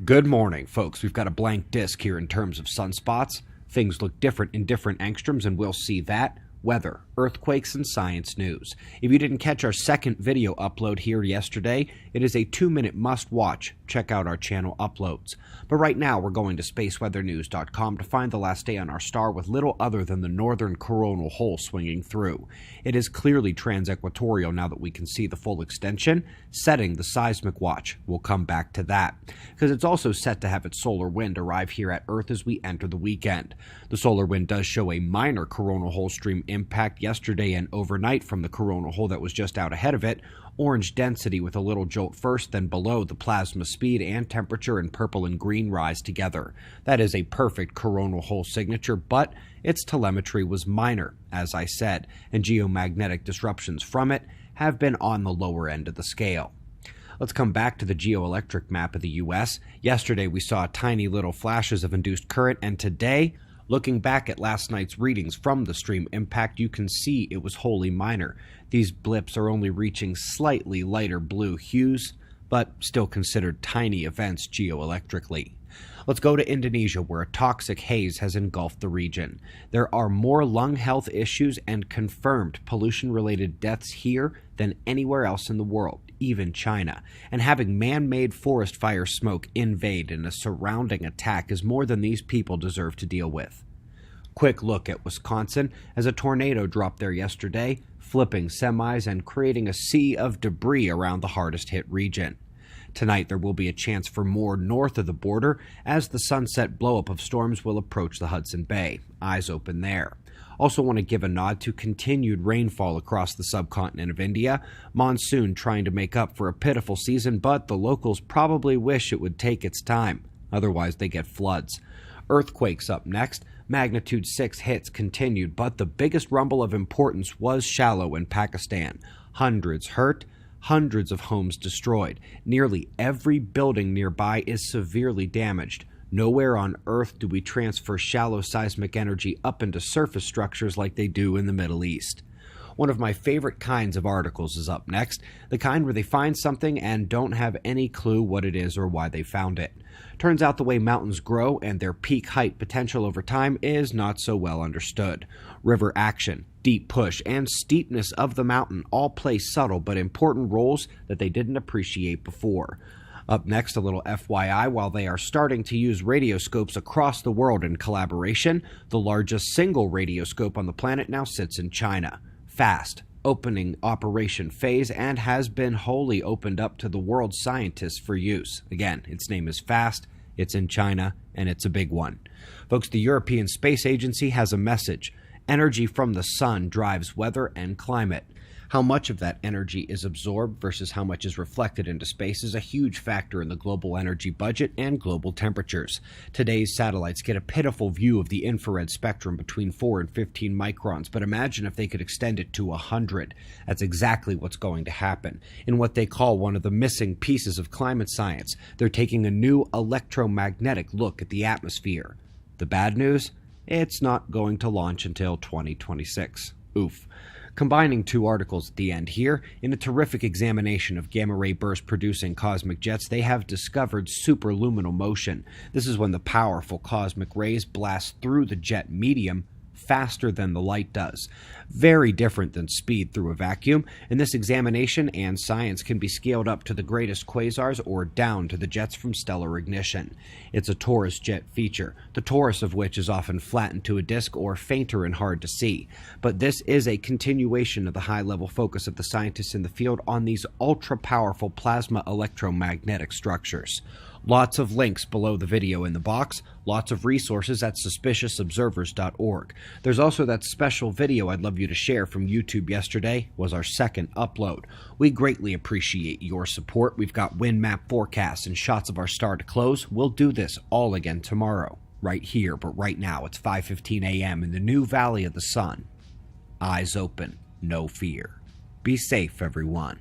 Good morning, folks. We've got a blank disc here in terms of sunspots. Things look different in different angstroms, and we'll see that. Weather, earthquakes, and science news. If you didn't catch our second video upload here yesterday, it is a 2-minute must-watch. Check out our channel uploads. But right now, we're going to spaceweathernews.com to find the last day on our star with little other than the northern coronal hole swinging through. It is clearly trans-equatorial now that we can see the full extension, setting the seismic watch. We'll come back to that, because it's also set to have its solar wind arrive here at Earth as we enter the weekend. The solar wind does show a minor coronal hole stream impact yesterday and overnight from the coronal hole that was just out ahead of it. Orange density with a little jolt first, then below the plasma speed and temperature in purple and green rise together. That is a perfect coronal hole signature, but its telemetry was minor, as I said, and geomagnetic disruptions from it have been on the lower end of the scale. Let's come back to the geoelectric map of the U.S. Yesterday we saw tiny little flashes of induced current, and today, looking back at last night's readings from the stream impact, you can see it was wholly minor. These blips are only reaching slightly lighter blue hues, but still considered tiny events geoelectrically. Let's go to Indonesia, where a toxic haze has engulfed the region. There are more lung health issues and confirmed pollution-related deaths here than anywhere else in the world, even China. And having man-made forest fire smoke invade in a surrounding attack is more than these people deserve to deal with. Quick look at Wisconsin as a tornado dropped there yesterday, flipping semis and creating a sea of debris around the hardest hit region. Tonight there will be a chance for more north of the border as the sunset blowup of storms will approach the Hudson Bay. Eyes open there. Also want to give a nod to continued rainfall across the subcontinent of India. Monsoon trying to make up for a pitiful season, but the locals probably wish it would take its time. Otherwise they get floods. Earthquakes up next. Magnitude 6 hits continued, but the biggest rumble of importance was shallow in Pakistan. Hundreds hurt. Hundreds of homes destroyed. Nearly every building nearby is severely damaged. Nowhere on Earth do we transfer shallow seismic energy up into surface structures like they do in the Middle East. One of my favorite kinds of articles is up next, the kind where they find something and don't have any clue what it is or why they found it. Turns out the way mountains grow and their peak height potential over time is not so well understood. River action, deep push, and steepness of the mountain all play subtle but important roles that they didn't appreciate before. Up next, a little FYI, while they are starting to use radioscopes across the world in collaboration, the largest single radioscope on the planet now sits in China. Fast, opening operation phase, and has been wholly opened up to the world's scientists for use. Again, its name is FAST, it's in China, and it's a big one. Folks, the European Space Agency has a message. Energy from the sun drives weather and climate. How much of that energy is absorbed versus how much is reflected into space is a huge factor in the global energy budget and global temperatures. Today's satellites get a pitiful view of the infrared spectrum between 4 and 15 microns, but imagine if they could extend it to 100. That's exactly what's going to happen. In what they call one of the missing pieces of climate science, they're taking a new electromagnetic look at the atmosphere. The bad news? It's not going to launch until 2026. Oof. Combining two articles at the end here, in a terrific examination of gamma-ray burst-producing cosmic jets, they have discovered superluminal motion. This is when the powerful cosmic rays blast through the jet medium faster than the light does. Very different than speed through a vacuum, and this examination and science can be scaled up to the greatest quasars or down to the jets from stellar ignition. It's a torus jet feature, the torus of which is often flattened to a disk or fainter and hard to see. But this is a continuation of the high-level focus of the scientists in the field on these ultra-powerful plasma electromagnetic structures. Lots of links below the video in the box, lots of resources at suspiciousobservers.org. There's also that special video I'd love you to share from YouTube yesterday, was our second upload. We greatly appreciate your support. We've got wind map forecasts and shots of our star to close. We'll do this all again tomorrow, right here, but right now it's 5:15 a.m. in the new Valley of the Sun. Eyes open, no fear. Be safe, everyone.